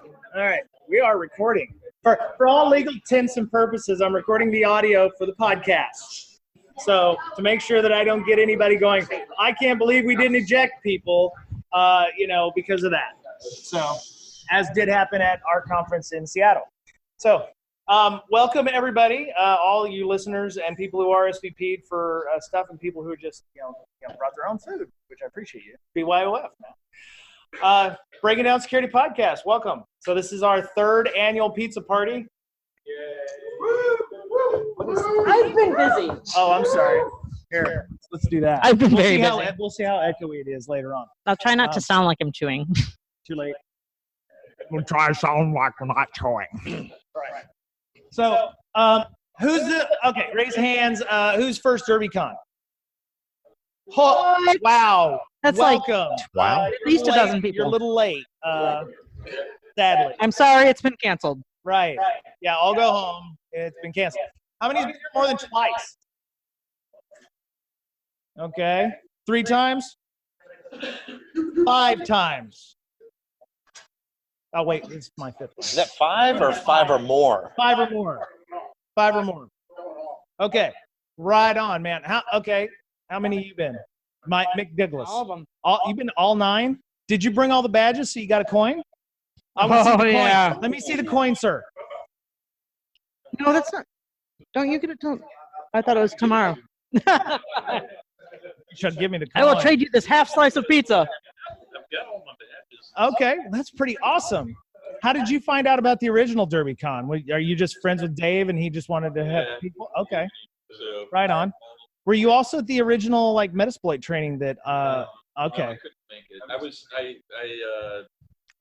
All right, we are recording. For all legal intents and purposes, I'm recording the audio for the podcast. So to make sure that I don't get anybody going, I can't believe we didn't eject people, because of that. So, as did happen at our conference in Seattle. So, welcome everybody, all you listeners and people who RSVP'd for stuff, and people who just brought their own food, which I appreciate you. BYOF, man. Breaking Down Security Podcast. Welcome. So this is our third annual pizza party. I've been busy. Oh, I'm sorry. Here, let's do that. I've been very busy. We'll see how echoey it is later on. I'll try not to sound like I'm chewing. Too late. We'll try to sound like we're not chewing. Right. So, okay, raise hands. Who's first Derbycon? Oh, wow. That's welcome. Wow. At least a dozen people. You're a little late, sadly. I'm sorry, it's been canceled. Right. Yeah, I'll go home. It's been canceled. How many's been here more than twice? Okay. 3 times? 5 times. Oh, wait, it's my 5th one. Is that 5 or 5 or more? 5 or more. 5 or more. Okay. Right on, man. How many you been? Mike McDouglas. All of them. You've been all 9? Did you bring all the badges so you got a coin? I want to see the yeah. coin. Let me see the coin, sir. No, that's not. Don't you get it? I thought it was tomorrow. You should give me the coin. I will trade you this half slice of pizza. Okay, that's pretty awesome. How did you find out about the original Derbycon? Are you just friends with Dave and he just wanted to have people? Okay, right on. Were you also at the original Metasploit training that? Okay. No, I couldn't make it. I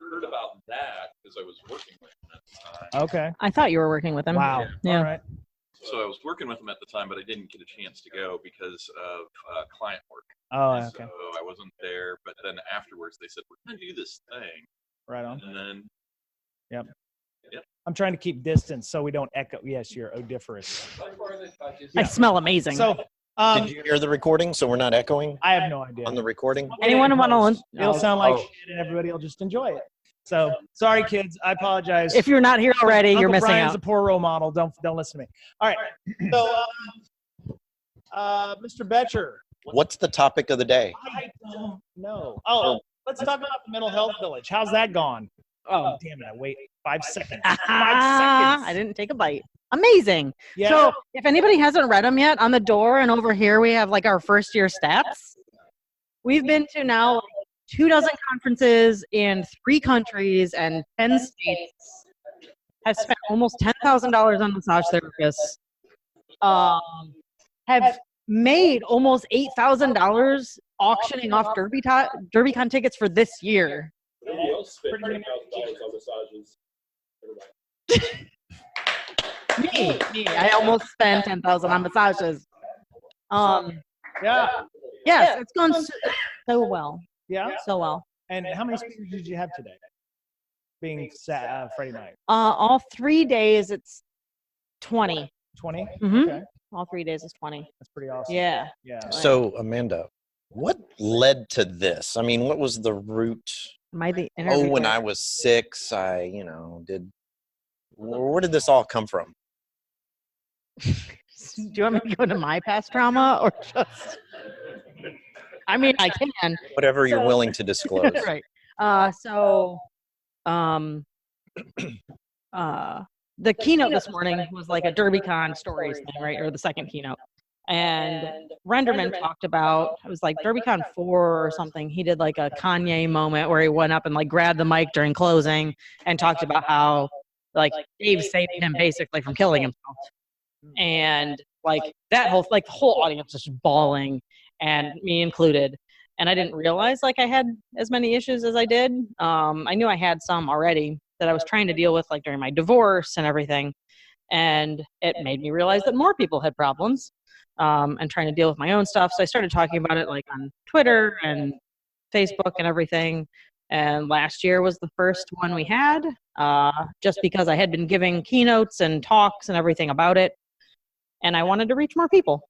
heard about that because I was working with him at the time. Okay. I thought you were working with him. Wow. Yeah. All right. So I was working with him at the time, but I didn't get a chance to go because of client work. Oh, okay. So I wasn't there. But then afterwards, they said, "We're going to do this thing." Right on. And then. Yep. Yep. I'm trying to keep distance so we don't echo. Yes, you're odiferous. I smell amazing. So. Did you hear the recording so we're not echoing I have no idea. on the recording? Anyone want to? It'll sound like shit and everybody will just enjoy it. So, sorry, kids. I apologize. If you're not here already, Uncle you're missing Brian's out. a poor role model. Don't listen to me. All right. So, Mr. Betcher. What's the topic of the day? I don't know. Oh, let's talk about the mental health village. How's that gone? Oh, damn it. I wait 5 seconds. 5 seconds. I didn't take a bite. Amazing. Yeah. So if anybody hasn't read them yet, on the door and over here we have our first year stats. We've been to now 24 conferences in 3 countries and 10 states. Have spent almost $10,000 on massage therapists. Have made almost $8,000 auctioning off Derbycon tickets for this year. Nobody else spent $10,000 on massages. Me. I almost spent $10,000 on massages. Yeah. Yes, it's gone so well. Yeah. So well. And how many speakers did you have today? Being Friday night. All 3 days it's 20. 20? Mhm. Okay. All 3 days is 20. That's pretty awesome. Yeah. Yeah. So, Amanda, what led to this? I mean, what was the root? Am I the interviewer? When I was 6, I, did. Where did this all come from? Do you want me to go to my past trauma or just? I mean, I can. Whatever you're willing to disclose. Right. The keynote this morning was like a Derbycon stories thing, right? Or the second keynote. And Renderman talked about, it was like Derbycon 4 or something. He did like a Kanye moment where he went up and grabbed the mic during closing and talked about how Dave saved him basically from killing himself. And that whole, the whole audience was just bawling, and me included. And I didn't realize I had as many issues as I did. I knew I had some already that I was trying to deal with during my divorce and everything. And it made me realize that more people had problems and trying to deal with my own stuff. So I started talking about it on Twitter and Facebook and everything. And last year was the first one we had, just because I had been giving keynotes and talks and everything about it. And I wanted to reach more people.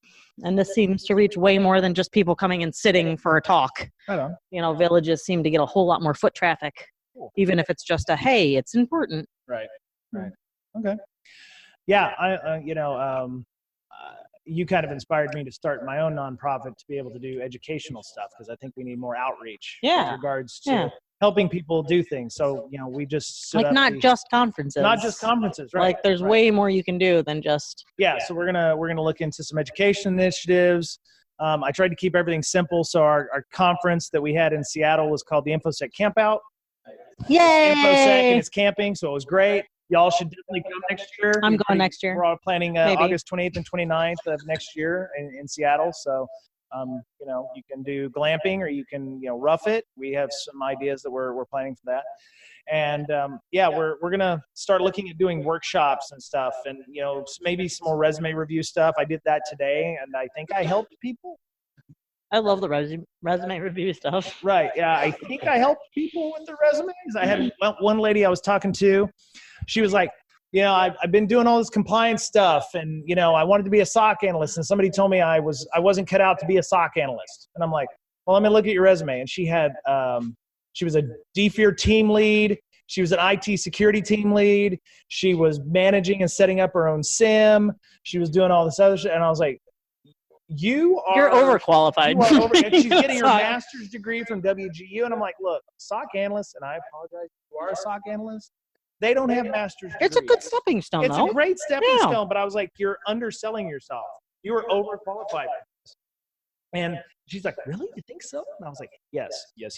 And this seems to reach way more than just people coming and sitting for a talk. Right on. Villages seem to get a whole lot more foot traffic even if it's just a, hey, it's important. Right. Okay. Yeah, you kind of inspired me to start my own nonprofit to be able to do educational stuff, because I think we need more outreach with regards to helping people do things. So, we just set like up not just conferences. Not just conferences, right? Like there's way more you can do than just. Yeah, so we're gonna look into some education initiatives. I tried to keep everything simple. So our conference that we had in Seattle was called the InfoSec Campout. Yay! InfoSec and it's camping, so it was great. Y'all should definitely come next year. I'm going next year. We're all planning August 28th and 29th of next year in Seattle. So, you can do glamping or you can, rough it. We have some ideas that we're planning for that. And we're going to start looking at doing workshops and stuff, and, maybe some more resume review stuff. I did that today, and I think I helped people. I love the resume review stuff. Right. Yeah. I think I helped people with their resumes. I had one lady I was talking to. She was like, I've been doing all this compliance stuff, and, I wanted to be a SOC analyst, and somebody told me I wasn't cut out to be a SOC analyst. And I'm like, well, let me look at your resume. And she had, she was a DFIR team lead. She was an IT security team lead. She was managing and setting up her own SIM. She was doing all this other shit. And I was like, you're overqualified. And she's getting her master's degree from WGU. And I'm like, look, SOC analyst, and I apologize, you are a SOC analyst. They don't have master's degrees. It's a good stepping stone, It's a great stepping stone, but I was like, you're underselling yourself. You are overqualified. And she's like, really? You think so? And I was like, yes,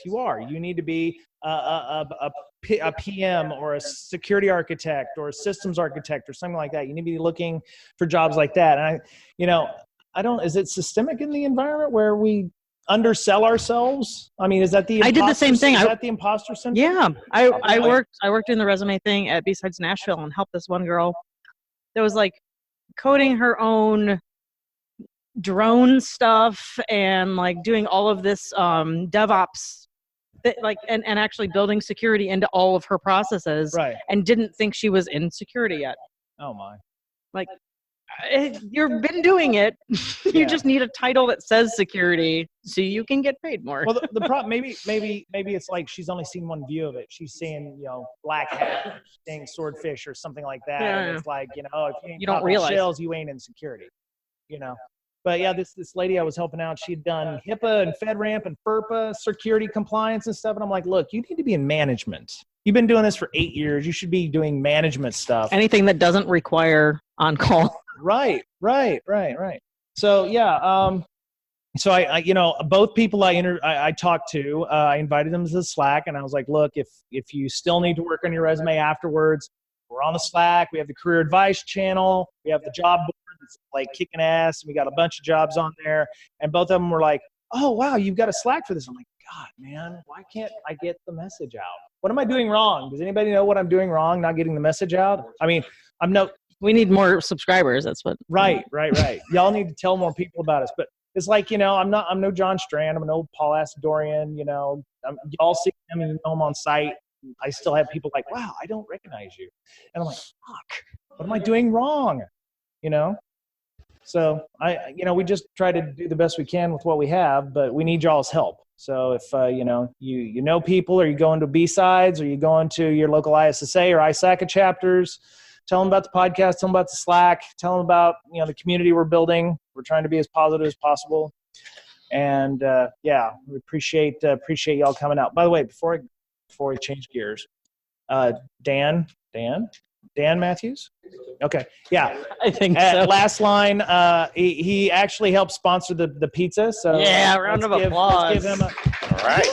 you are. You need to be a PM or a security architect or a systems architect or something like that. You need to be looking for jobs like that. And is it systemic in the environment where we undersell ourselves? I mean, is that the I did the same thing. Is that the imposter syndrome? Yeah. I worked in the resume thing at B-Sides Nashville and helped this one girl that was like coding her own drone stuff and like doing all of this DevOps and actually building security into all of her processes, right? And didn't think she was in security yet. Oh my. Like, you've been doing it. You just need a title that says security so you can get paid more. Well, the problem, maybe it's like she's only seen one view of it. She's seeing, black hat, seeing swordfish or something like that. Yeah. And it's like, if you don't realize shells, you ain't in security, But yeah, this lady I was helping out, she'd done HIPAA and FedRAMP and FERPA, security compliance and stuff. And I'm like, look, you need to be in management. You've been doing this for 8 years. You should be doing management stuff. Anything that doesn't require on-call. Right. So yeah, so I both people I talked to, I invited them to the Slack, and I was like, look, if you still need to work on your resume afterwards, we're on the Slack. We have the career advice channel. We have the job board that's like kicking ass. We got a bunch of jobs on there, and both of them were like, oh wow, you've got a Slack for this. I'm like, God, man, why can't I get the message out? What am I doing wrong? Does anybody know what I'm doing wrong? Not getting the message out? I mean, we need more subscribers. That's what. Right. Y'all need to tell more people about us. But it's like, I'm no John Strand. I'm an old Paul Asadorian. Y'all see him and you know him on site. I still have people like, wow, I don't recognize you. And I'm like, fuck, what am I doing wrong? So we just try to do the best we can with what we have, but we need y'all's help. So if, you know people, or you go into B-Sides, or you go into your local ISSA or ISACA chapters, tell them about the podcast, tell them about the Slack, tell them about, the community we're building. We're trying to be as positive as possible. And we appreciate y'all coming out. By the way, before we change gears, Dan Matthews? Okay. Yeah. I think so. Last line, he actually helped sponsor the pizza. So yeah, round of applause. Let's give him all right.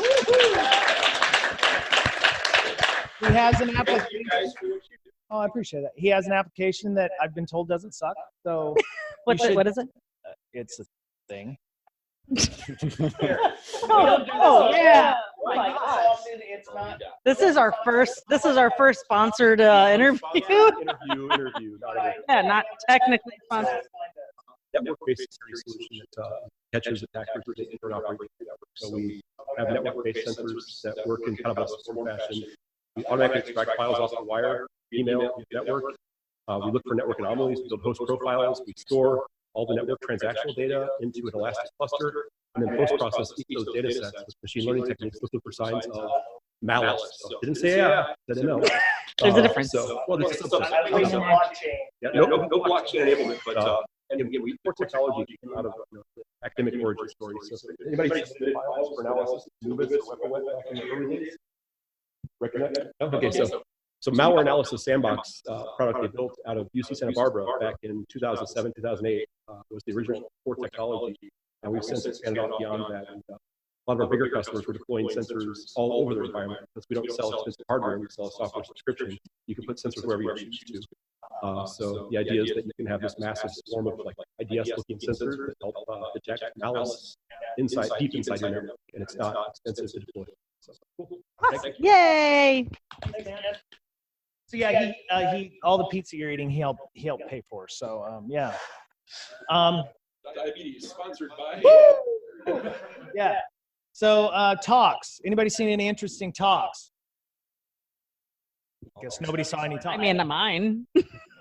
He has an application. Oh, I appreciate that. He has an application that I've been told doesn't suck. So what is it? It's a thing. Oh yeah. Oh my gosh. This is our first sponsored interview. Interview. Not technically sponsored. Network-based security solution that catches attackers with different operating networks. So we have network-based sensors that work in kind of a storm fashion. We automatically extract files off the wire, email, network. We look for network anomalies, build host profiles. We store all the network transactional data into an elastic cluster, and then post-process each of those data sets with machine learning techniques, looking for signs of malice. So didn't say yeah, said no. There's a difference. Well, there's a subset. There's a blockchain. Yeah, no blockchain enablement, but and again, we core technology came out of academic origin stories. So if anybody submitted files for analysis, Nubis or WebWeb back in the early days? Recognize? Okay, so malware analysis sandbox product they built out of UC Santa Barbara back in 2007, 2008 was the original core technology, and we've since expanded out beyond that. And, a lot of our bigger customers were deploying sensors all over their environment because we don't sell expensive hardware, we sell a software subscription. You can put sensors wherever you choose to. So the idea is that you can have this massive swarm of like IDS-looking sensors that help detect malice deep inside your network, and it's not expensive to deploy. So, cool. Yay! So yeah, he all the pizza you're eating, he helped pay for. So yeah. Diabetes sponsored by. Yeah. So talks. Anybody seen any interesting talks? Guess nobody saw any talks. I mean, mine.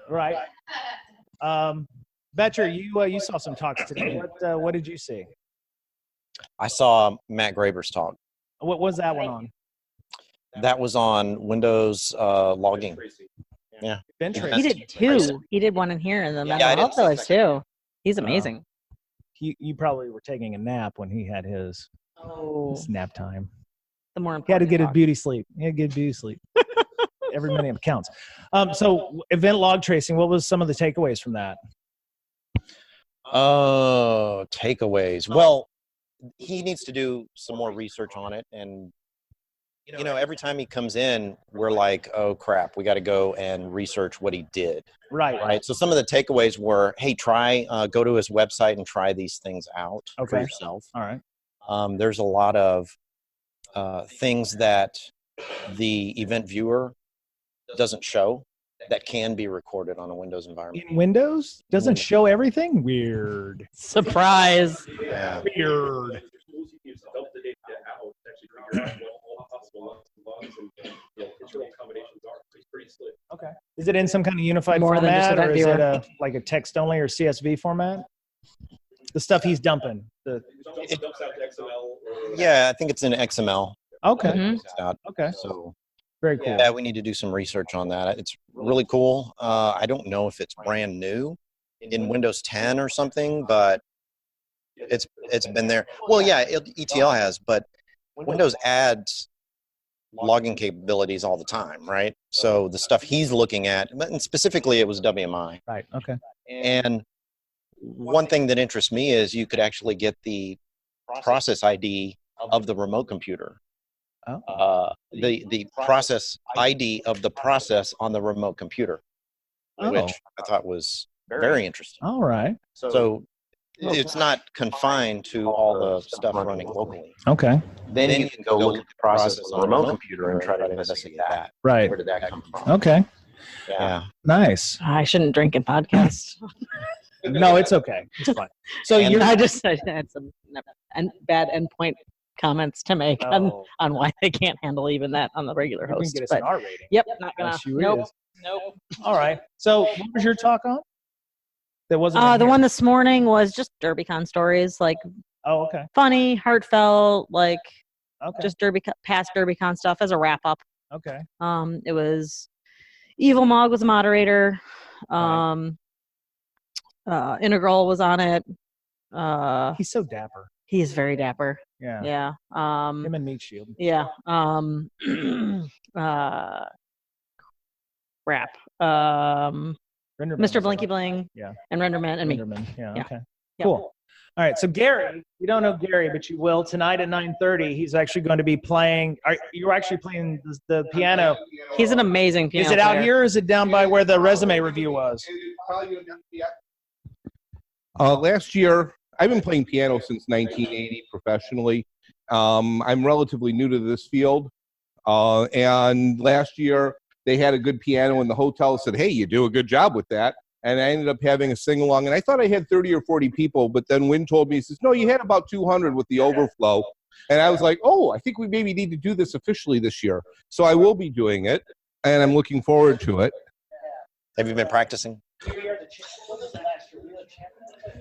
Right. Betcher, you saw some talks today. What did you see? I saw Matt Graber's talk. What was that one on? That was on Windows logging. Yeah. Bench He race. did two. He did one in here in the mental I did health see the village second too. He's amazing. You probably were taking a nap when he had his nap time. The more He had to important get his talk. beauty sleep. He had to get beauty sleep. Every minute counts. So event log tracing, what was some of the takeaways from that? Oh, takeaways. Well, he needs to do some more research on it. And, every time he comes in, we're like, oh, crap, we got to go and research what he did. Right. So some of the takeaways were, hey, go to his website and try these things out for yourself. All right. There's a lot of things that the event viewer doesn't show that can be recorded on a Windows environment. In Windows? Doesn't show everything? Weird. Surprise. Yeah. Weird. Okay. Is it in some kind of unified More than just format, or event is it viewer. like a text only or CSV format? The stuff he's dumping. Yeah, I think it's in XML. Okay. Mhm. It's out. Okay. So Very cool. yeah, we need to do some research on that. It's really cool. I don't know if it's brand new in Windows 10 or something, but it's been there. Well, yeah, ETL has, but Windows adds logging capabilities all the time, right? So the stuff he's looking at, and specifically it was WMI. Right. Okay. And one thing that interests me is you could actually get the process ID of the remote computer. The process ID of the process on the remote computer, which I thought was very interesting. All right. So it's not confined to all the stuff running locally. Okay. Then you can go look at the process on the remote computer and try to investigate that. Right. Where did that come from? Okay. Yeah. Nice. I shouldn't drink in podcasts. No, it's okay. It's fine. So And you're I just had some bad endpoint comments to make on why they can't handle even that on the regular we can host. get us But an R rating. yep, not gonna. Yes, you Nope. is. Nope. All right. So what was your talk on? That wasn't. in The here. one this morning was just Derbycon stories, like Oh, okay. funny, heartfelt, like Okay. just past Derbycon stuff as a wrap up. Okay. It was Evil Mog was a moderator. Integral was on it. He's so dapper. He is very dapper. Yeah. Yeah. Him and Meat Shield. Yeah. Rap. Renderman Mr. was Blinky on. Bling. Yeah. And Renderman and me. Renderman. Yeah. Yeah. Okay. Yeah. Cool. All right. So Gary, you don't know Gary, but you will tonight at 9:30. He's actually going to be playing. You're actually playing the piano. He's an amazing piano Is it out player. here, or is it down by where the resume review was? Last year, I've been playing piano since 1980 professionally. I'm relatively new to this field. And last year, they had a good piano in the hotel, said, hey, you do a good job with that. And I ended up having a sing-along. And I thought I had 30 or 40 people, but then Wynn told me, he says, no, you had about 200 with the overflow. And I was like, oh, I think we maybe need to do this officially this year. So I will be doing it, and I'm looking forward to it. Have you been practicing?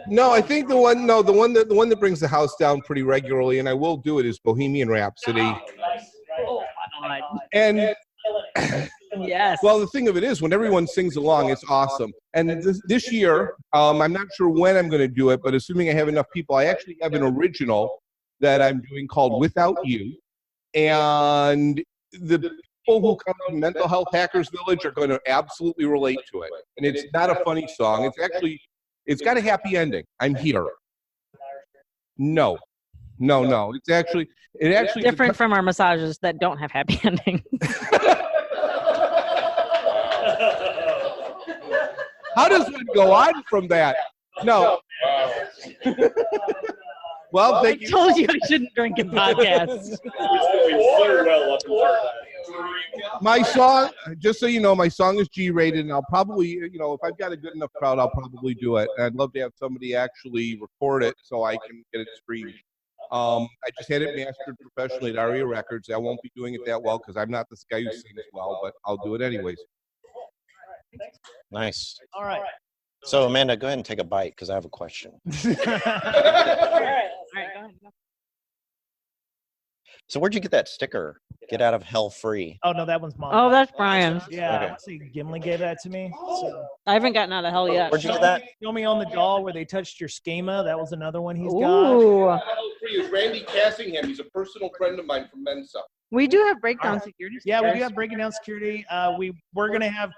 No, I think the one that brings the house down pretty regularly, and I will do it, is Bohemian Rhapsody. Oh, I don't God. And Yes. well, the thing of it is, when everyone sings along, it's awesome. And this year, I'm not sure when I'm going to do it, but assuming I have enough people, I actually have an original that I'm doing called "Without You," and the people who come to Mental Health Hackers Village are going to absolutely relate to it. And it's not a funny song. It's got a happy ending. I'm here. No. It's actually different from our massages that don't have happy endings. How does one go on from that? No. Well, thank I you. told you I shouldn't drink in podcasts. My song, just so you know, my song is G-rated, and I'll probably, if I've got a good enough crowd, I'll probably do it. And I'd love to have somebody actually record it so I can get it streamed. I just had it mastered professionally at ARIA Records. I won't be doing it that well because I'm not this guy who sings well, but I'll do it anyways. Nice. All right. So Amanda, go ahead and take a bite because I have a question. All right, go ahead. So where'd you get that sticker? Get out of hell free. Oh no, that one's mine. Oh, that's Brian's. Yeah. Okay. Let's see, Gimli gave that to me. So. I haven't gotten out of hell yet. Where'd you get that? Show me on the doll where they touched your schema. That was another one he's got. Ooh. Free is Randy Cassingham. He's a personal friend of mine from Mensa. We do have breakdown security. Yeah, we do have breaking down security. We're gonna have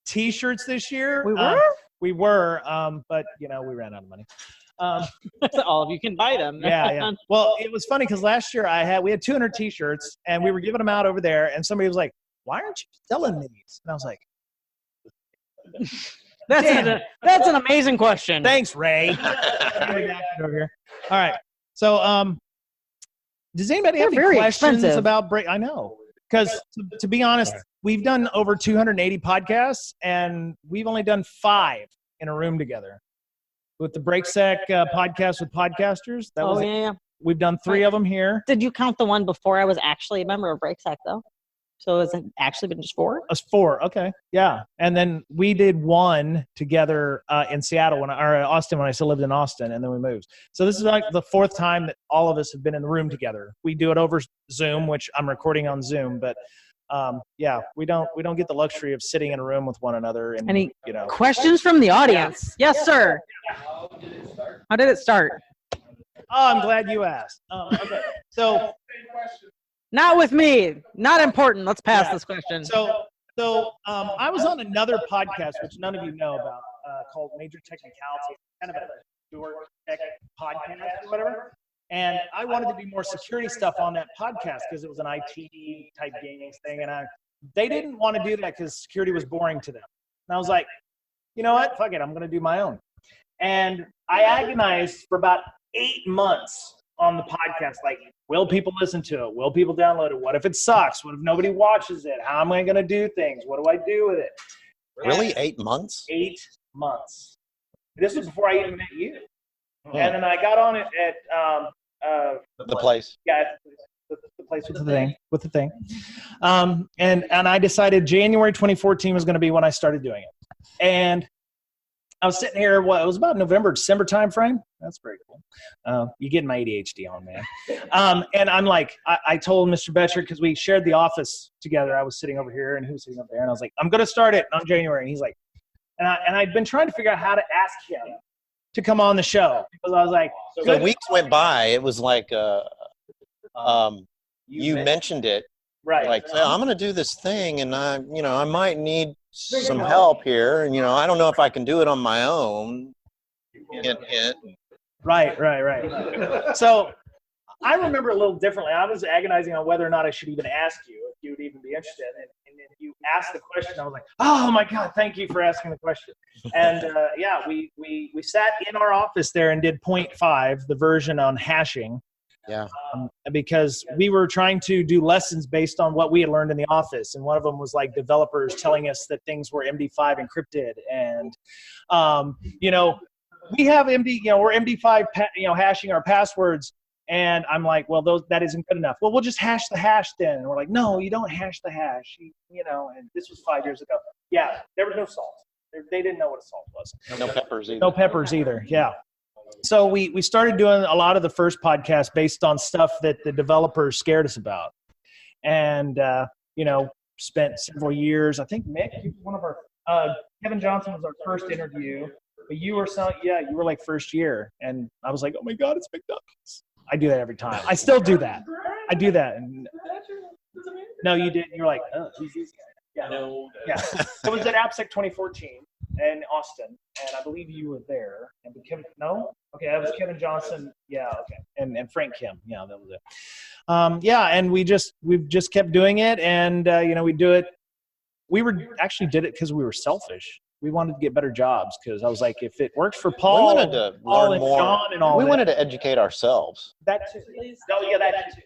T-shirts this year. We were? But we ran out of money. All of you can buy them. Yeah. Well, it was funny because last year we had 200 T-shirts and we were giving them out over there, and somebody was like, "Why aren't you selling these?" And I was like, That's an amazing question. "Thanks, Ray." Over here. All right. So, does anybody have any questions about break? I know, because to be honest, we've done over 280 podcasts, and we've only done 5 in a room together. With the Brakesec podcast with podcasters, that was yeah. We've done 3 of them here. Did you count the one before I was actually a member of Brakesec, though? So has it actually been just 4? Us 4, okay, yeah. And then we did 1 together in Seattle or Austin when I still lived in Austin, and then we moved. So this is like the 4th time that all of us have been in the room together. We do it over Zoom, which I'm recording on Zoom, but yeah, we don't get the luxury of sitting in a room with one another. And any questions from the audience? Yes, sir. How did it start? Oh, I'm glad you asked. Okay, so not with me. Not important. Let's pass this question. So I was on another podcast, which none of you know about, called Major Technicality, kind of a short tech podcast or whatever. And I wanted to do more security stuff on that podcast because it was an IT type gaming thing. And they didn't want to do that because security was boring to them. And I was like, you know what? Fuck it. I'm going to do my own. And I agonized for about 8 months on the podcast. Like, will people listen to it? Will people download it? What if it sucks? What if nobody watches it? How am I going to do things? What do I do with it? Really? 8 months? 8 months. This was before I even met you. And then I got on it at the place. Yeah, the place with the thing. And I decided January 2014 was going to be when I started doing it. And I was sitting here. It was about November, December time frame. That's very cool. You getting my ADHD on, man. And I'm like, I told Mr. Betcher, because we shared the office together. I was sitting over here, and he was sitting up there. And I was like, I'm going to start it on January. And he's like, and I'd been trying to figure out how to ask him to come on the show, because I was like, so weeks went by. It was like, you mentioned it, right? Like, I'm going to do this thing, and I might need some help here, and I don't know if I can do it on my own. Right. So I remember a little differently. I was agonizing on whether or not I should even ask you if you would even be interested. And then you asked the question. I was like, oh my God, thank you for asking the question. And yeah, we sat in our office there and did 0.5, the version on hashing. Yeah. Because we were trying to do lessons based on what we had learned in the office. And one of them was like developers telling us that things were MD5 encrypted. And, we have we're MD5, hashing our passwords. And I'm like, well, that isn't good enough. Well, we'll just hash the hash then. And we're like, no, you don't hash the hash. And this was 5 years ago. Yeah, there was no salt. They didn't know what a salt was. No peppers either. No peppers either, yeah. So we started doing a lot of the first podcasts based on stuff that the developers scared us about. And spent several years. I think Mick, you were one of our Kevin Johnson was our first interview, but you were you were like first year, and I was like, oh my God, it's McDonald's. I do that every time. I still do that. I do that. And, no, you didn't. You're like, oh, he's yeah. No. Yeah. It was at AppSec 2014 in Austin, and I believe you were there. And Kevin, no? Okay, that was Kevin Johnson. Yeah, okay. And Frank Kim. Yeah, that was it. And we've just kept doing it, and we do it. We did it because we were selfish. We wanted to get better jobs because I was like, if it works for Paul, We wanted to Paul learn and more. John and all We that, wanted to educate ourselves. that too. Oh yeah, that too.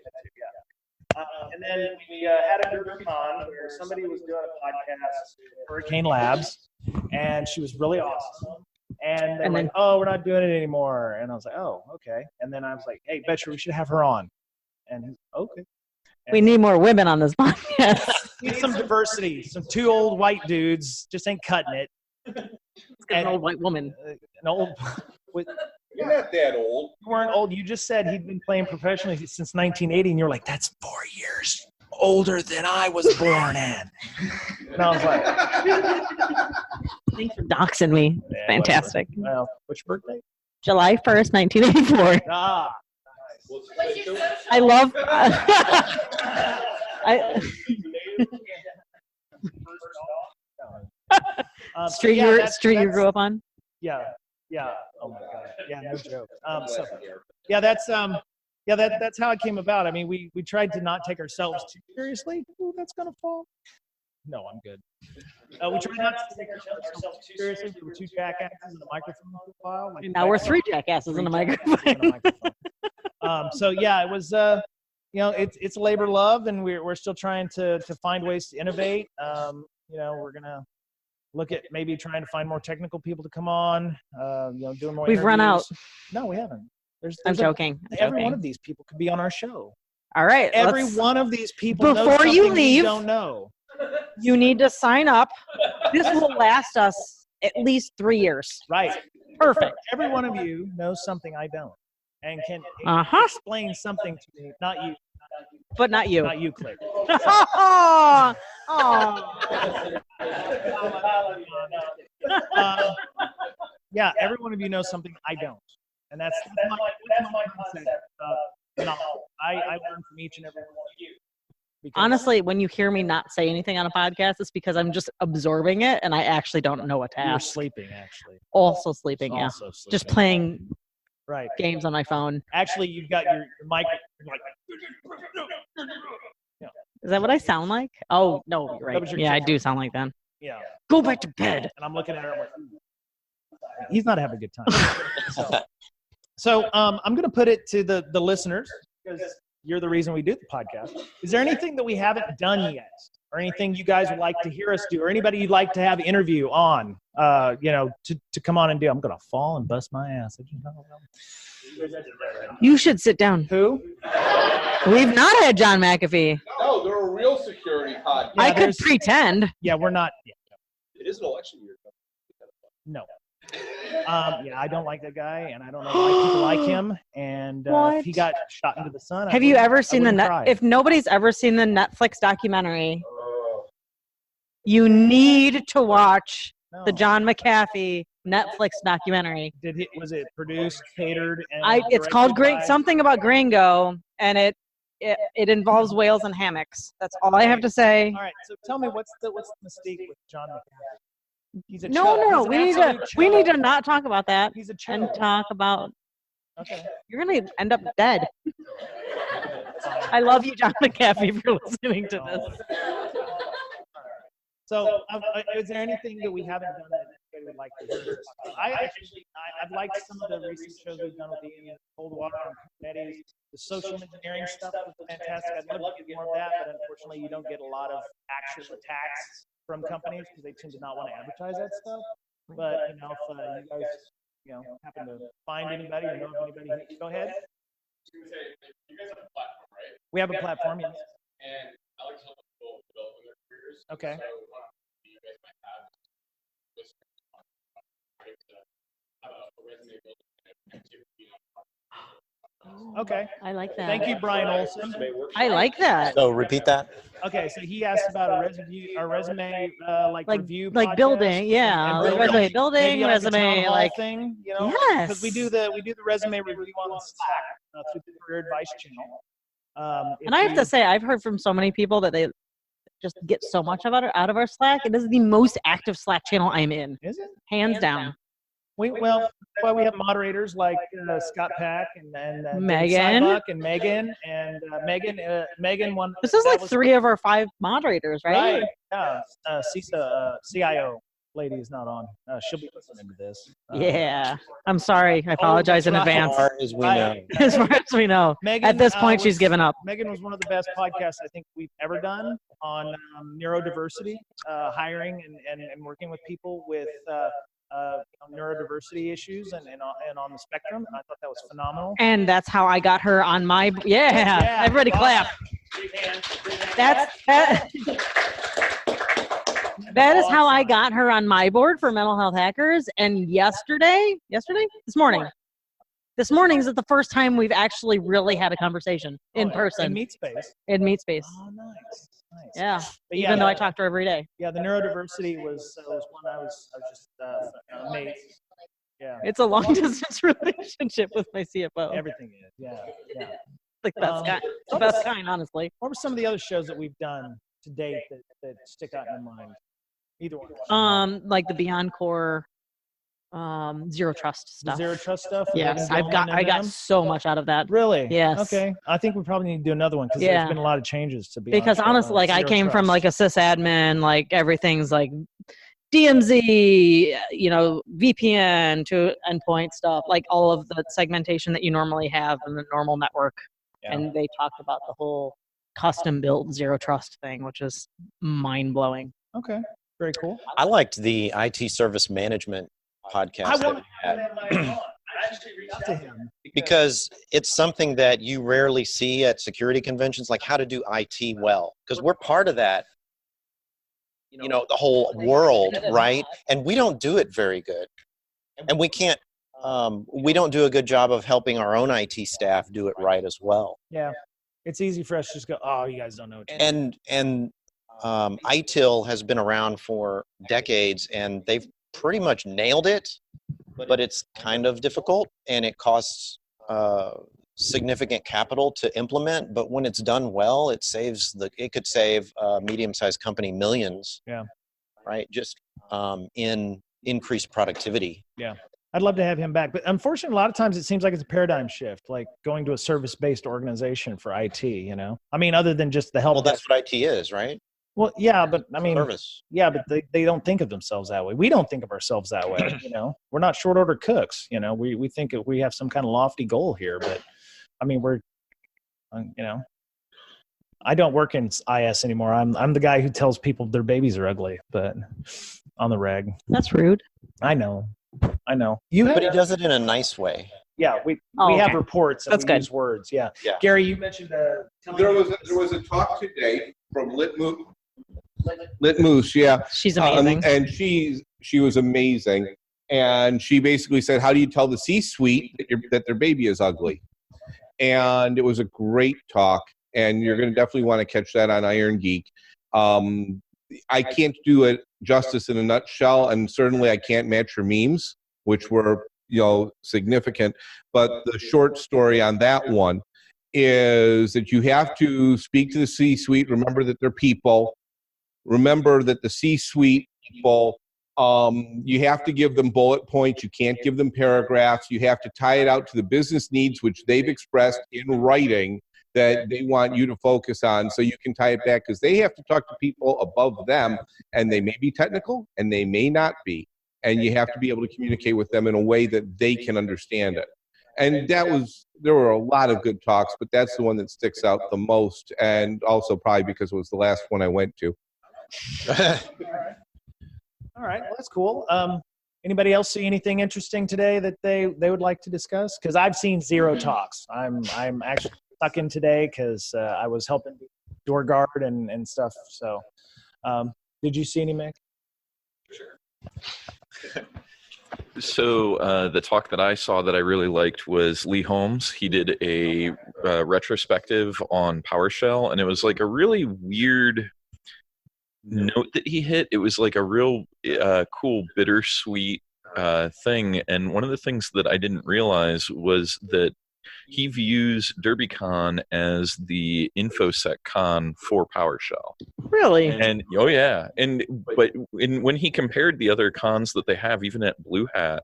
Yeah. And then we had a Derbycon where somebody was doing a podcast, Hurricane Labs, and she was really awesome. And they're like, oh, we're not doing it anymore. And I was like, oh, okay. And then I was like, hey, Betcher, we should have her on. And he's okay. And We need more women on this podcast. need some diversity. Some two old white dudes just ain't cutting it. An old white woman. An old. You're not that old. You weren't old. You just said he'd been playing professionally since 1980, and you're like, that's 4 years older than I was born in. And I was like, Thanks for doxing me. yeah, Fantastic. whatever. Well, what's your birthday? July 1st, 1984. Ah. I love. Street you grew up on? Yeah. Oh my God. Yeah, no joke. That's how it came about. I mean, we tried to not take ourselves too seriously. Ooh, that's gonna fall. No, I'm good. We tried not to take ourselves too seriously. We were two jackasses in a microphone for a while. And now we're three jackasses in a microphone. It was it's labor love, and we're still trying to find ways to innovate. We're gonna look at maybe trying to find more technical people to come on. Doing more. We've run out. No, we haven't. I'm joking. Every one of these people could be on our show. All right. Every one of these people knows before you something we leave, don't know. You need to sign up. This will last us at least 3 years. Right. Perfect. Every one of you knows something I don't, and can explain something to me. Not you. But not you. Not you, Claire. Every one of you knows something I don't, and that's my concept. I learn from each and every one of you. Honestly, when you hear me not say anything on a podcast, it's because I'm just absorbing it, and I actually don't know what to You're ask. sleeping, actually. Also sleeping, yeah. Also sleeping. Just playing right games on my phone. Actually, you've got your mic. Like, Is that what I sound like? Oh, no, you're right. Yeah, I do sound like that. yeah. Go back to bed. And I'm looking at her. I'm like, he's not having a good time. So I'm going to put it to the listeners, because you're the reason we do the podcast. Is there anything that we haven't done yet, or anything you guys would like to hear us do, or anybody you'd like to have interview on, to come on and do? I'm going to fall and bust my ass. You should sit down. Who? We've not had John McAfee. No, they're a real security podcast. I could pretend. Yeah, we're not. Yeah. It is an election year. No. I don't like that guy, and I don't know why people like him. And if he got shot into the sun. Have you ever seen if nobody's ever seen the Netflix documentary, you need to watch the John McAfee Netflix documentary. Was it produced, catered? And it's called something about Gringo, and it involves whales and hammocks. That's all I have to say. All right, so tell me what's the mystique with John McAfee? He's a no. We need to not talk about that. He's a and talk about. Okay. You're gonna end up dead. I love you, John McAfee, if you're listening to this. So, is there anything that we haven't done that you would like to hear? I've liked some of the recent shows we've done with the Cold Water and Kubernetes. The social engineering stuff was fantastic. I'd love to get more of that, but unfortunately, you don't get a lot of actual attacks from companies because they tend to not want to advertise that stuff. But if you guys, happen to find anybody or know of anybody, go ahead. You guys have a platform, right? We have a platform, yes. And I like to help people develop their careers. Okay. So you guys might have listeners on how to have a resume building activity. Okay. I like that. Thank you, Brian Olson. I like that. So repeat that. Okay, so he asked about a resume Like review like podcast building, yeah, and like resume building, maybe like a town resume, hall like thing, you know? yes, Because we do the resume review on Slack through the Career Advice channel. And I have to say, I've heard from so many people that they just get so much out of our Slack. It is the most active Slack channel I'm in, Is it? hands down. Well, that's why we have moderators like Scott Pack and Megan. Cybuck and Megan Megan one. This is like 3 of our 5 moderators, right? Right. Yeah. CISA, CIO lady is not on. She'll be listening to this. Yeah. I'm sorry. I apologize in that's right. advance. As far as we know. As far as we know. Megan, At this point, she's given up. Megan was one of the best podcasts I think we've ever done on neurodiversity, hiring and working with people with neurodiversity issues and on the spectrum. And I thought that was phenomenal. And that's how I got her on my everybody clap. That is how I got her on my board for Mental Health Hackers. And this morning is the first time we've actually really had a conversation in person. In Meet Space. Oh, nice. Yeah. But Even though I talk to her every day. Yeah, the neurodiversity was one I was just amazed. Yeah. It's a long distance relationship with my CFO. Everything is. Yeah. Like the best kind, honestly. What were some of the other shows that we've done to date that stick out in your mind? Either one. Like the Beyond Core, Zero Trust stuff. Zero Trust stuff. Yes, I got so much out of that. Really? Yes. Okay. I think we probably need to do another one because there's been a lot of changes to be. Because honestly, like I came from like a sysadmin, like everything's like DMZ, VPN to endpoint stuff, like all of the segmentation that you normally have in the normal network. Yeah. And they talked about the whole custom built Zero Trust thing, which is mind blowing. Okay. Very cool. I liked the IT service management podcast that we had. I actually reached out to him because it's something that you rarely see at security conventions, like how to do IT well, because we're part of that, the whole world, right? And we don't do it very good. And we can't, we don't do a good job of helping our own IT staff do it right as well. Yeah. It's easy for us to just go, oh, you guys don't know what you're doing. And ITIL has been around for decades, and they've pretty much nailed it, but it's kind of difficult, and it costs significant capital to implement. But when it's done well, it could save a medium-sized company millions. Yeah. Right. Just in increased productivity. Yeah. I'd love to have him back, but unfortunately, a lot of times it seems like it's a paradigm shift, like going to a service-based organization for IT. I mean, other than just the help. Well, that's what IT is, right? Well, yeah, but I mean, service. Yeah, but they don't think of themselves that way. We don't think of ourselves that way. We're not short order cooks. We think we have some kind of lofty goal here, but I mean, we're, I don't work in IS anymore. I'm the guy who tells people their babies are ugly, but on the reg. That's rude. I know. But he does it in a nice way. Yeah, we have reports and we use words. Yeah. Gary, you mentioned there was a talk today from Litmoose, yeah. She's amazing. And she was amazing. And she basically said, how do you tell the C-suite that their baby is ugly? And it was a great talk. And you're going to definitely want to catch that on Iron Geek. I can't do it justice in a nutshell. And certainly I can't match your memes, which were, significant. But the short story on that one is that you have to speak to the C-suite. Remember that they're people. Remember that the C-suite people, you have to give them bullet points. You can't give them paragraphs. You have to tie it out to the business needs, which they've expressed in writing that they want you to focus on, so you can tie it back, because they have to talk to people above them, and they may be technical and they may not be. And you have to be able to communicate with them in a way that they can understand it. And there were a lot of good talks, but that's the one that sticks out the most, and also probably because it was the last one I went to. All right. Well, that's cool. Anybody else see anything interesting today that they would like to discuss? Because I've seen zero talks. I'm actually stuck in today because I was helping door guard and stuff. So did you see any, Mick? Sure. So the talk that I saw that I really liked was Lee Holmes. He did a retrospective on PowerShell, and it was like a really weird note that he hit. It was like a real cool, bittersweet thing. And one of the things that I didn't realize was that he views Derbycon as the InfoSec con for PowerShell. Really? And oh yeah, when he compared the other cons that they have, even at Blue Hat,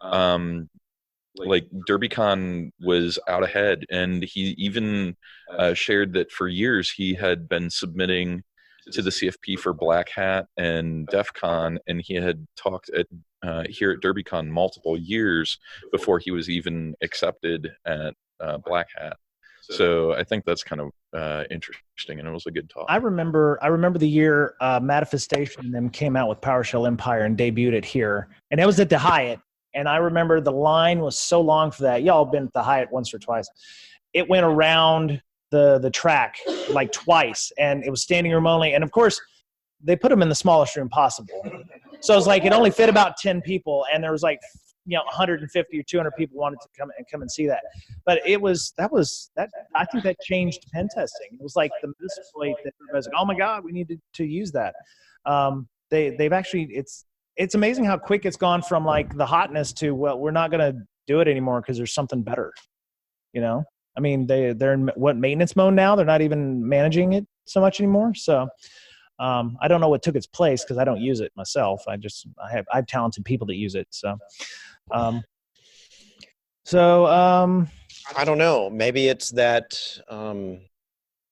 like Derbycon was out ahead, and he even shared that for years he had been submitting to the CFP for Black Hat and DEF CON, and he had talked at here at Derbycon multiple years before he was even accepted at Black Hat. So I think that's kind of interesting, and it was a good talk. I remember the year Manifestation and them came out with PowerShell Empire and debuted it here, and it was at the Hyatt. And I remember the line was so long for that. Y'all been at the Hyatt once or twice. It went around the track like twice, and it was standing room only. And of course, they put them in the smallest room possible. So it was like it only fit about 10 people, and there was like 150 or 200 people wanted to come and see that. But that I think that changed pen testing. It was like the exploit that everybody's like, oh my God, we need to use that. They've actually it's amazing how quick it's gone from like the hotness to, well, we're not going to do it anymore because there's something better. I mean, they're in maintenance mode now. They're not even managing it so much anymore. So I don't know what took its place because I don't use it myself. I have talented people that use it. So I don't know. Maybe it's that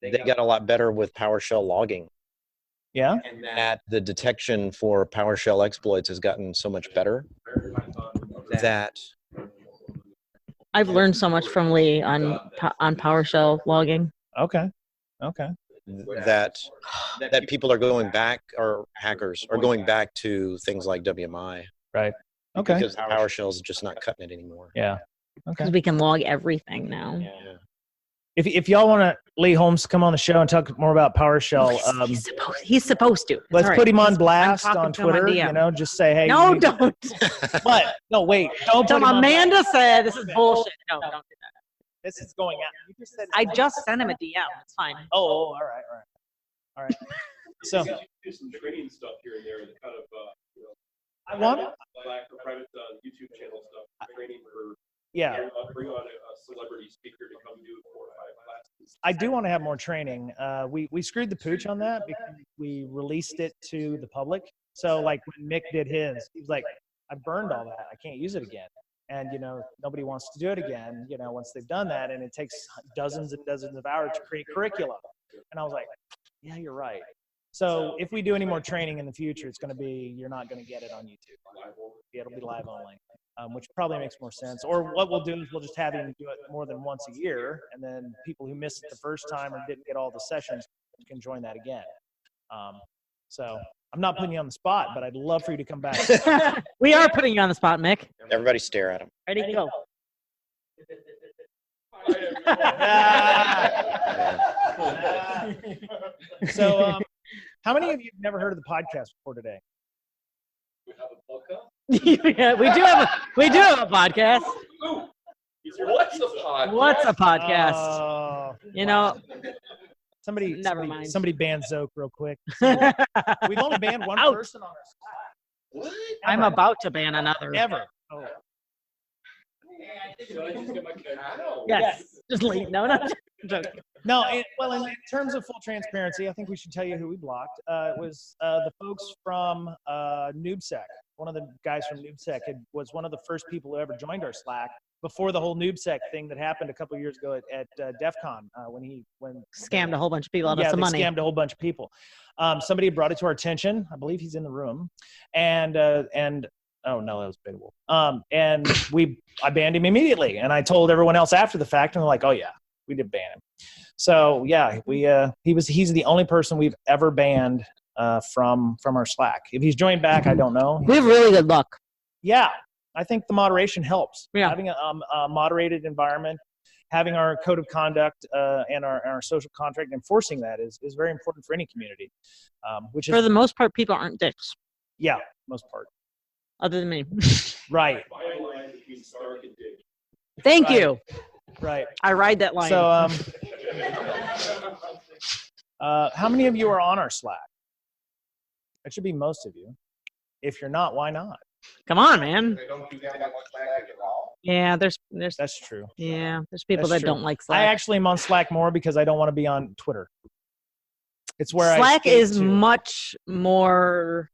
they got a lot better with PowerShell logging. Yeah. And that the detection for PowerShell exploits has gotten so much better that I've learned so much from Lee on PowerShell logging. Okay. That people are going back, or hackers are going back to things like WMI. Right. Okay. Because PowerShell is just not cutting it anymore. Yeah. Okay. Because we can log everything now. Yeah. If y'all want to, Lee Holmes, come on the show and talk more about PowerShell. He's supposed to. Let's put him on blast on Twitter. Just say, hey. No, don't. What? No, wait. Don't put him on Amanda blast. said this is bullshit. No, don't do that. This is going out. You just said I just sent him a DM. It's fine. Oh, all right. So do some training stuff here and there, that kind of I want Black or private YouTube channel stuff, training for bring on a celebrity speaker to come do 4 or 5 classes. I do want to have more training. We screwed the pooch on that because we released it to the public. So like when Mick did his, he was like, I burned all that. I can't use it again. And, nobody wants to do it again, once they've done that. And it takes dozens and dozens of hours to create curriculum. And I was like, yeah, you're right. So if we do any more training in the future, it's going to be, you're not going to get it on YouTube. It'll be live only, which probably makes more sense. Or what we'll do is we'll just have him do it more than once a year. And then people who missed it the first time or didn't get all the sessions can join that again. So I'm not putting you on the spot, but I'd love for you to come back. We are putting you on the spot, Mick. Everybody stare at him. Ready to go. So how many of you have never heard of the podcast before today? We have a podcast. Yeah, we do have a podcast. What's a podcast? What's a podcast? Somebody, Never mind. Somebody ban Zoke real quick. We've only banned one person on our Slack. What? I'm about to ban another. Ever. Oh. Yes. Just leave. No. I'm joking. No, in terms of full transparency, I think we should tell you who we blocked. It was the folks from NoobSec. One of the guys from NoobSec was one of the first people who ever joined our Slack before the whole NoobSec thing that happened a couple of years ago at DEF CON when Scammed a whole bunch of people out of some money. Scammed a whole bunch of people. Somebody brought it to our attention. I believe he's in the room. And oh no, that was debatable. And I banned him immediately. And I told everyone else after the fact, and they're like, oh yeah, we did ban him. So yeah, he's the only person we've ever banned from our Slack. If he's joined back, I don't know. We have really good luck. Yeah, I think the moderation helps. Yeah. Having a moderated environment, having our code of conduct and our social contract, enforcing that is very important for any community. Which is, for the most part, people aren't dicks. Yeah, most part. other than me. Right. Thank Right. you. Right. I ride that line. So, how many of you are on our Slack? It should be most of you. If you're not, why not? Come on, man. They don't do that much Slack at all. Yeah, there's That's true. yeah, there's people That's that true. don't like I Slack. actually am on Slack more because I don't want to be on Twitter. It's where Slack I is escape to. much more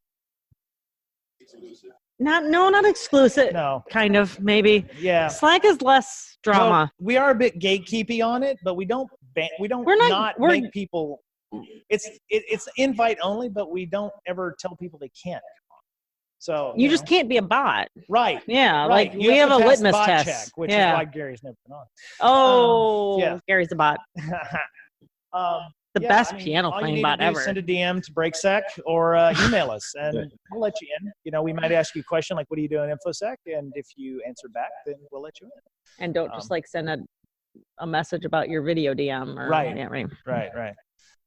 not exclusive. No. Kind of, maybe. Yeah. Slack is less drama. Well, we are a bit gatekeepy on it, but we don't make people. It's invite only, but we don't ever tell people they can't. So you just can't be a bot. Right. Yeah, Right. like You we have to a pass litmus bot test. check, which yeah. is why Gary's never been on. Oh, yeah. Gary's the bot. The Yeah, best I mean, piano all you playing need bot to do is ever. Send a DM to Brakesec or email us, and we'll let you in. You know, we might ask you a question like, "What do you do in InfoSec?" And if you answer back, then we'll let you in. And don't just like send a message about your video DM or Right. Yeah, right. Right.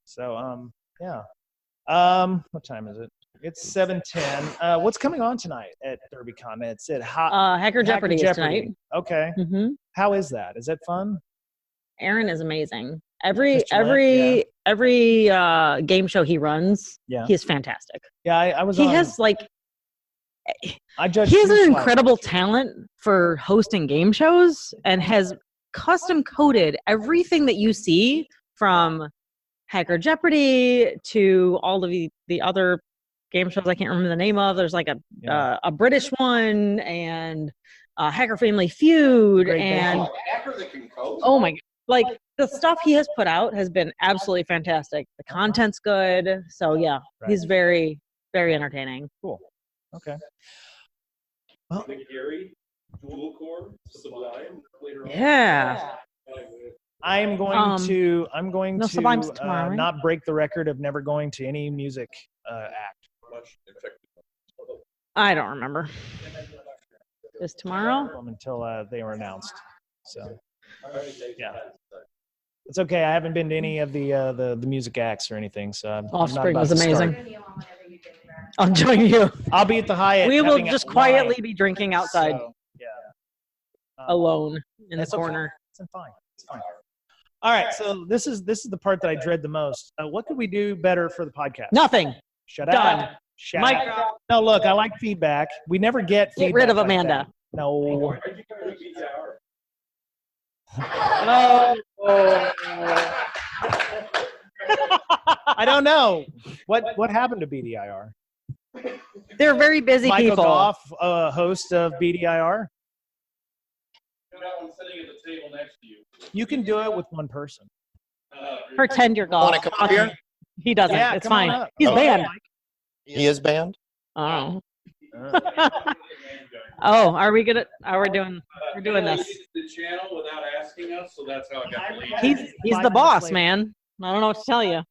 So yeah. What time is it? It's 7:10. What's coming on tonight at Derbycon? It's at Hacker Jeopardy is tonight. Okay. Mm-hmm. How is that? Is that fun? Aaron is amazing. Every game show he runs, Yeah. he is fantastic. Yeah, I was. He has like I judged. he has two an slots. incredible talent for hosting game shows and has custom coded everything that you see from Hacker Jeopardy to all of the other game shows I can't remember the name of. There's like a British one and Hacker Family Feud Great and game. Hacker that can code. oh my, like the stuff he has put out has been absolutely fantastic. The content's good. So yeah, Right. he's very, very entertaining. Cool. Okay. Well, Gary, dual core, Sublime, later on. Yeah. I'm going to. I'm going no, to Sublime's tomorrow, right? not break the record of never going to any music act. I don't remember. Is tomorrow? Until they were announced. So yeah, it's okay. I haven't been to any of the music acts or anything. So I'm not Offspring about was to start. amazing. I'll join you. I'll be at the Hyatt. We will having a just wine, quietly be drinking outside so, yeah. alone in the That's okay. corner. It's fine. It's fine. All right. So this is the part that I dread the most. What could we do better for the podcast? Nothing. Shut Done. up. Shut Mic up. drop. No, look, I like feedback. We never get feedback. Get rid of like Amanda. that. No. I don't know. What happened to BDIR? They're very busy Michael people. Goff, host of BDIR. You can do it with one person. Pretend you're golf. Want to come up here? He doesn't. Yeah, it's come on fine. up. He's Okay. banned. He is banned. Oh. Oh, are we gonna? We're doing this. The channel without asking us, so that's how I got the lead. He's the boss, man. I don't know what to tell you.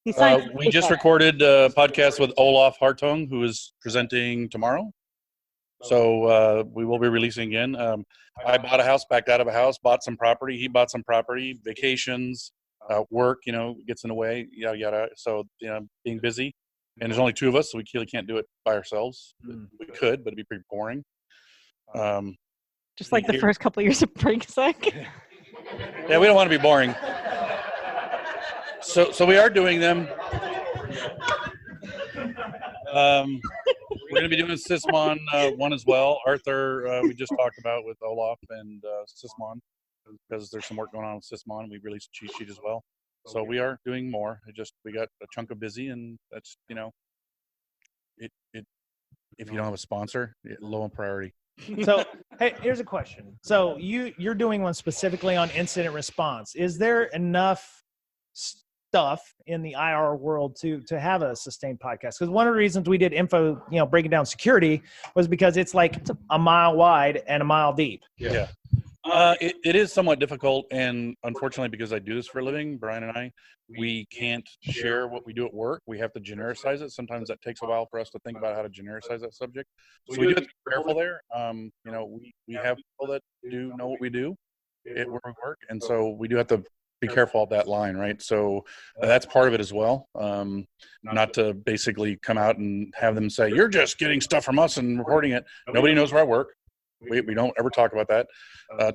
He signed. We just recorded a podcast with Olaf Hartung, who is presenting tomorrow. So we will be releasing again. I bought a house, backed out of a house, bought some property. He bought some property, vacations, work, gets in the way, yada, yada. So, being busy. And there's only two of us, so we really can't do it by ourselves. We could, but it'd be pretty boring. Just like the first couple of years of Brakesec. Yeah, we don't want to be boring. So we are doing them. We're going to be doing a Sysmon one as well. Arthur, we just talked about with Olaf and Sysmon, because there's some work going on with Sysmon. We released a cheat sheet as well. So we are doing more. We got a chunk of busy, and that's, if you don't have a sponsor, low on priority. So, hey, here's a question. So you're doing one specifically on incident response. Is there enough stuff in the IR world to have a sustained podcast? Because one of the reasons we did info, breaking down security, was because it's like a mile wide and a mile deep. Yeah. It is somewhat difficult, and unfortunately, because I do this for a living, Brian and I, we can't share what we do at work. We have to genericize it. Sometimes that takes a while for us to think about how to genericize that subject. So we do have to be careful there. We have people that do know what we do at where we work, and so we do have to be careful of that line, right? So that's part of it as well. Not to basically come out and have them say, you're just getting stuff from us and reporting it. Nobody knows where I work. We don't ever talk about that,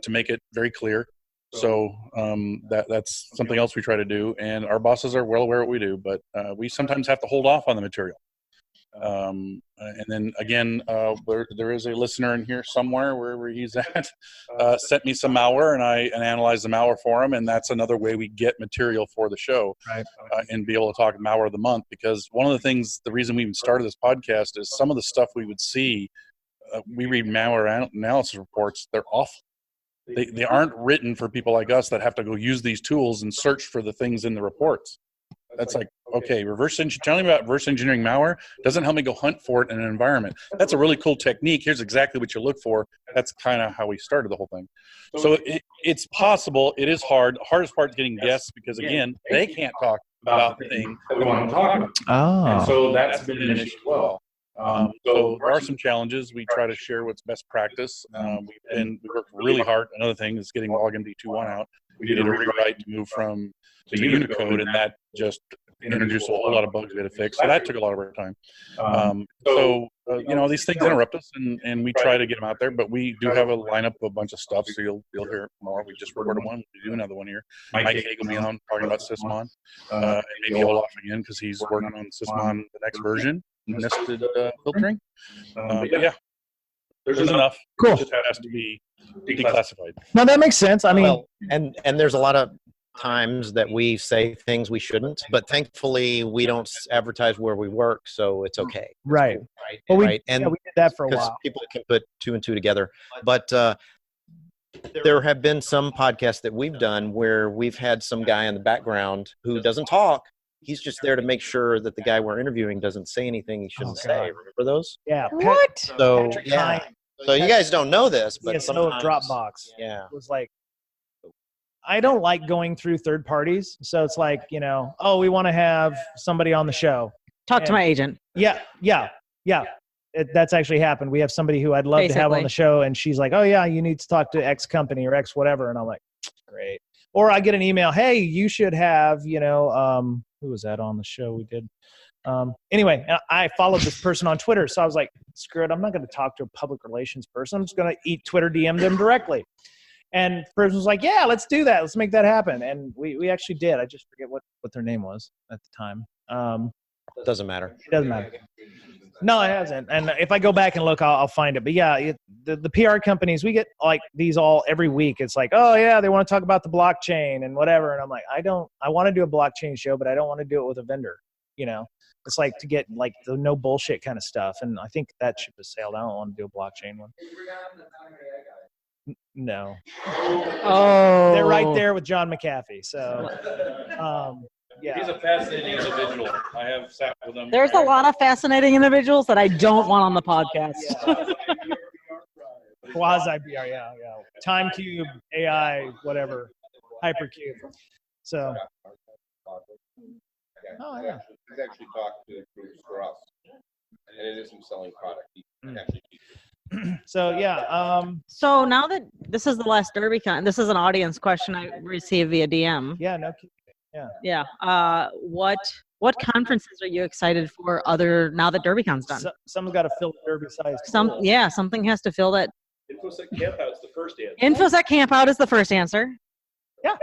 to make it very clear. So that's something else we try to do. And our bosses are well aware of what we do, but we sometimes have to hold off on the material. And then again, there is a listener in here somewhere, wherever he's at, sent me some malware, and I analyzed the malware for him, and that's another way we get material for the show, Right. And be able to talk malware of the month. Because one of the things, the reason we even started this podcast is some of the stuff we would see, we read malware analysis reports, they're awful. They aren't written for people like us that have to go use these tools and search for the things in the reports. That's like, okay, telling me about reverse engineering malware doesn't help me go hunt for it in an environment. That's a really cool technique. Here's exactly what you look for. That's kind of how we started the whole thing. So it's possible. It is hard. The hardest part is getting guests, because, again, they can't talk about the thing that we want to talk about. Oh. And so that's been an issue as well. So there are some challenges. We try to share what's best practice. We worked really hard. Another thing is getting login V2.1 out. We did a rewrite to move to Unicode, and that just introduced a whole lot of bugs we had to fix. So that took a lot of our time. These things interrupt us, and we try to get them out there. But we do have a lineup of a bunch of stuff, so you'll hear more. We just recorded one. We'll do another one here. Mike Haig will be on talking about Sysmon, and maybe Olaf again, because he's working on Sysmon, the next version, nested filtering. But yeah, there's enough. Cool. It just has to be declassified. No, that makes sense. I mean, Well, and there's a lot of times that we say things we shouldn't, but thankfully we don't advertise where we work, so it's okay. right. Right. Well, right. And we did that for a because while. people can put two and two together. But there have been some podcasts that we've done where we've had some guy in the background who doesn't talk. He's just there to make sure that the guy we're interviewing doesn't say anything he shouldn't say. Remember those? Yeah. What? So Patrick yeah. Hine, So you guys don't know this, but CSO sometimes, Dropbox. yeah. It was like, I don't like going through third parties. So it's like, oh, we want to have somebody on the show. Talk to my agent. Yeah. That's actually happened. We have somebody who I'd love to have on Basically. the show, and she's like, oh yeah, you need to talk to X company or X whatever. And I'm like, great. Or I get an email, hey, you should have, who was that on the show we did? Anyway, I followed this person on Twitter. So I was like, screw it. I'm not going to talk to a public relations person. I'm just going to Twitter DM them directly. And the person was like, yeah, let's do that. Let's make that happen. And we actually did. I just forget what their name was at the time. Doesn't matter. It doesn't matter. No, it hasn't. And if I go back and look, I'll find it. But yeah, the PR companies, we get like these every week. It's like, oh yeah, they want to talk about the blockchain and whatever. And I'm like, I want to do a blockchain show, but I don't want to do it with a vendor. It's like to get like the no bullshit kind of stuff. And I think that ship has sailed. I don't want to do a blockchain one. No. Oh. They're right there with John McAfee. So, yeah. He's a fascinating individual. I have sat with him. There's a lot of fascinating individuals that I don't want on the podcast. Quasi BR, yeah. Time Cube, AI, whatever, Hypercube. So. Oh yeah. He's actually talked to groups for us, and it is him selling product. So yeah. So now that this is the last Derbycon, this is an audience question I received via DM. Yeah. No. Yeah. Yeah. What conferences are you excited for now that Derbycon's done? Someone's got to fill the Derby size. Something has to fill that. InfoSec Campout is the first answer. InfoSec Campout is the first answer. Yeah.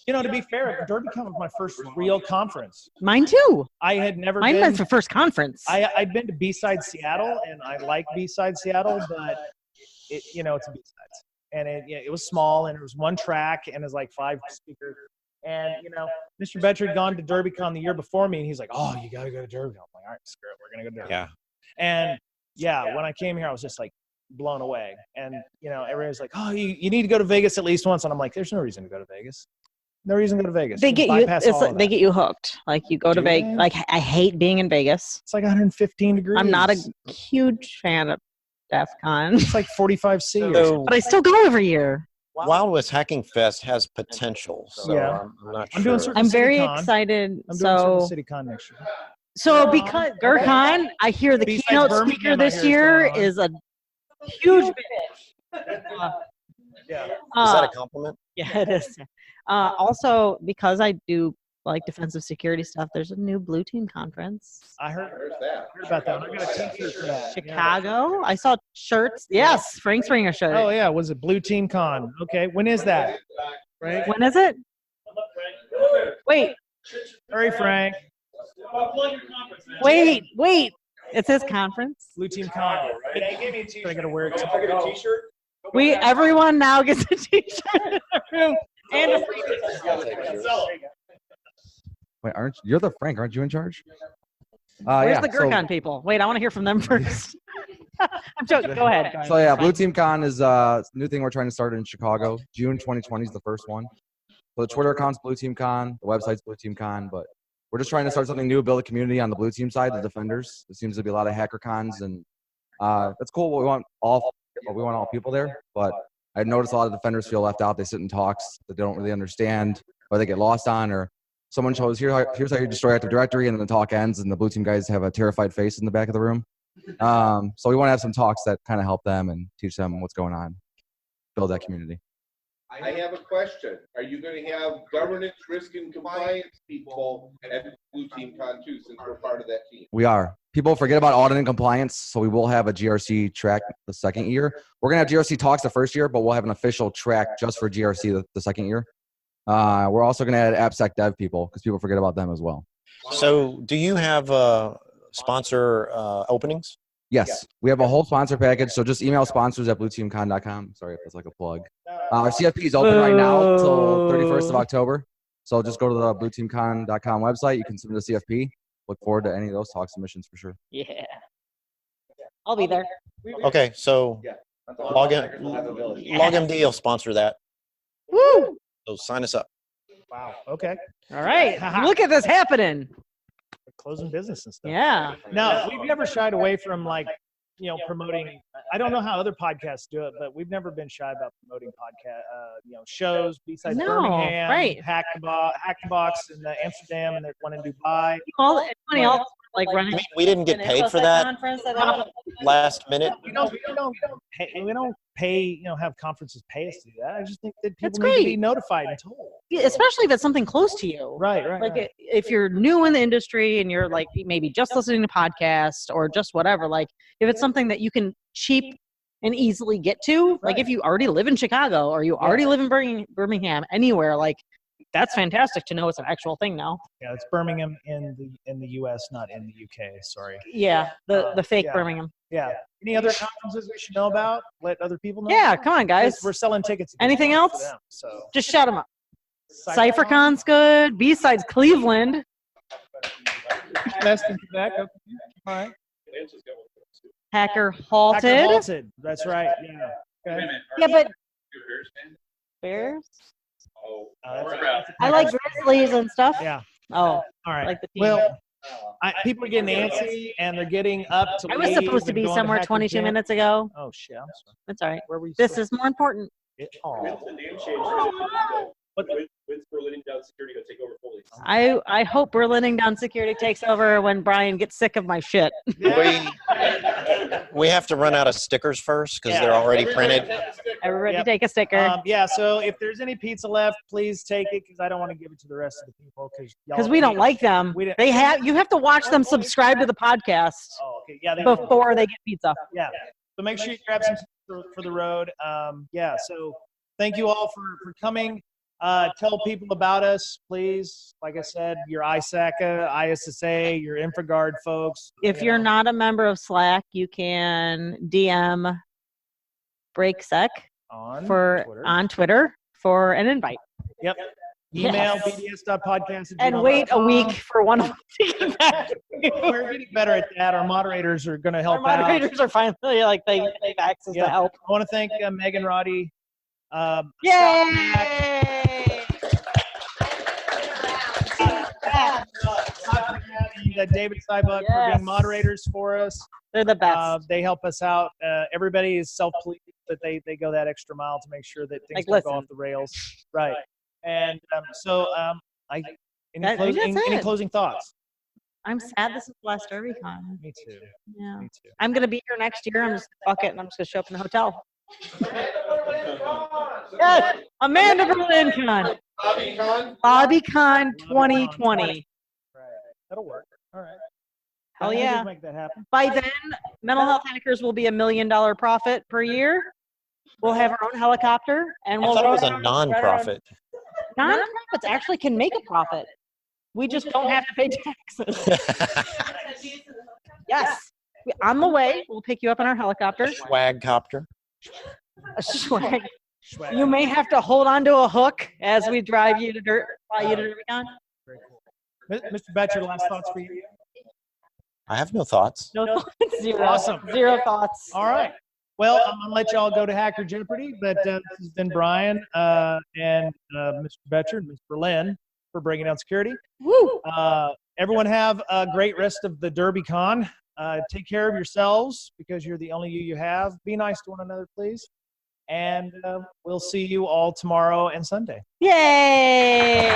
To be fair, Derbycon was my first real conference. Mine too. I had never Mine been. was the first conference. I'd been to B-Side Seattle, and I like B-Side Seattle, but it's a B-Sides. And it was small, and it was one track, and it was like 5 speakers. And, Mr. Betcher had gone to Derbycon the year before me, and he's like, oh, you got to go to Derbycon. I'm like, all right, screw it. We're going to go to Derbycon. Yeah. And, when I came here, I was just like blown away. And, everybody's like, oh, you need to go to Vegas at least once. And I'm like, there's no reason to go to Vegas. No reason to go to Vegas. They get you. They get you hooked. Like you go to Vegas. Like I hate being in Vegas. It's like 115 degrees. I'm not a huge fan of DEF CON. It's like 45 C. But I still go every year. Wild West Hacking Fest has potential, so Yeah. I'm not I'm sure. doing certain I'm very CityCon. excited. I'm doing Circuit CityCon next year. So because DerCon, I hear the Besides keynote Birmingham, speaker I this hear is year going on. is a huge bitch. Yeah. Is that a compliment? Yeah, it is. Also, because I do like defensive security stuff, there's a new Blue Team conference. I heard Where's that? about that. I got a T-shirt for that. Chicago. I saw shirts. Yes, Frank's wearing a shirt. Oh yeah, was it Blue Team Con? Okay, when is that? Right. When is it? Wait, Sorry, Frank. wait. It's his conference. Blue Team Con. They gave me a T-shirt. I gotta wear it. I get a T-shirt. Everyone now gets a T-shirt in the room and a free Wait, you're the Frank? Aren't you in charge? Where's Yeah, the Gurkhan people? Wait, I want to hear from them first. I'm joking. Go ahead. So yeah, Blue Team Con is a new thing we're trying to start in Chicago. June 2020 is the first one. So the Twitter account's Blue Team Con, the website's Blue Team Con, but we're just trying to start something new, build a community on the Blue Team side, the Defenders. There seems to be a lot of hacker cons, and that's cool. We want all people there, but I noticed a lot of Defenders feel left out. They sit in talks that they don't really understand, or they get lost on, or someone shows here's how you destroy Active Directory, and then the talk ends, and the Blue Team guys have a terrified face in the back of the room. So we want to have some talks that kind of help them and teach them what's going on, build that community. I have a question. Are you going to have governance, risk, and compliance people at Blue Team Con too, since we're part of that team? We are. People forget about audit and compliance, so we will have a GRC track the second year. We're going to have GRC talks the first year, but we'll have an official track just for GRC the second year. We're also going to add AppSec dev people because people forget about them as well. So do you have sponsor openings? Yes, we have a whole sponsor package. So just email sponsors@blueteamcon.com. Sorry if that's like a plug. Our CFP is open right now till 31st of October. So just go to the blueteamcon.com website. You can submit a CFP. Look forward to any of those talk submissions for sure. Yeah. I'll be there. Okay, so LogMD will sponsor that. Woo! So sign us up. Wow. Okay. All right. Look at this happening. Closing business and stuff. Yeah. No, we've never shied away from promoting. I don't know how other podcasts do it, but we've never been shy about promoting shows. Besides Birmingham, right? Hack the Box in Amsterdam, and there's one in Dubai. Anybody else like running? We didn't get paid for that last minute. We don't pay. Have conferences pay us to do that. I just think that people That's need to be great. notified and told. Yeah, especially if it's something close to you. Right. Like if you're new in the industry and you're like maybe just listening to podcasts or just whatever, like if it's something that you can cheap and easily get to, like if you already live in Chicago or you already live in Birmingham, anywhere, like that's fantastic to know it's an actual thing now. Yeah, it's Birmingham in the U.S., not in the U.K. Sorry. Yeah, the fake Birmingham. Yeah. Any other conferences we should know about? Let other people know? Yeah, come on, guys. We're selling tickets. Anything else? For them, so. Just shout them up. CypherCon's good. B-Sides Cleveland. Best in Quebec. Okay. All right. Hacker Halted. Hacker Halted. That's right. Yeah. Okay. Yeah, but Bears? I like Grizzlies and stuff. Yeah. Oh, all right. Like the team. Well, people are getting antsy and they're getting up to I was leave supposed to and be going somewhere Hacker 22 Camp. minutes ago. Oh shit! I'm sorry. That's all right. Where were you? This is more important. When's Berlin down security going to take over fully? I hope Berlining Down Security takes over when Brian gets sick of my shit. We have to run out of stickers first because they're already printed. Everybody take a sticker. So if there's any pizza left, please take it because I don't want to give it to the rest of the people because we don't like them. You have to watch them subscribe to the podcast before they get pizza. Yeah. So make sure you grab some for the road. So thank you all for coming. Tell people about us, please. Like I said, your ISACA, ISSA, your InfraGard folks. If you're not a member of Slack, you can DM Brakesec on Twitter for an invite. Yep. Email bds.podcast. And wait a week for one of them to get back. We're getting better at that. Our moderators are going to help out. Our moderators are finally they have access to help. I want to thank Megan Roddy. Yay! David Cybuck for being moderators for us. They're the best. They help us out. Everybody is self-pleased that they go that extra mile to make sure that things don't go off the rails. Right. And any closing thoughts? I'm sad this is the last Derbycon. Me too. Yeah. Me too. I'm going to be here next year. I'm just fuck it, and I'm just going to show up in the hotel. Yes, Amanda Berlin Con. Bobby Con 2020. Right. That'll work. All right. Hell I think yeah. we'll make that happen. By then, Mental Health Hackers will be $1 million profit per year. We'll have our own helicopter, and I we'll thought it was a run around- non-profit. Non-profits actually can make a profit. We just don't have to pay taxes. Yes. On the way, we'll pick you up in our helicopter. Swag copter. A swag. You may have to hold onto a hook as we drive you to Derbycon. Very cool. Mr. Betcher, last thoughts for you? I have no thoughts. No thoughts. Zero. Awesome. Zero thoughts. All right. Well, I'm going to let you all go to Hacker Jeopardy, but this has been Brian and Mr. Betcher and Ms. Berlin for breaking down security. Woo! Everyone have a great rest of the Derbycon. Take care of yourselves because you're the only you have. Be nice to one another, please. And we'll see you all tomorrow and Sunday. Yay!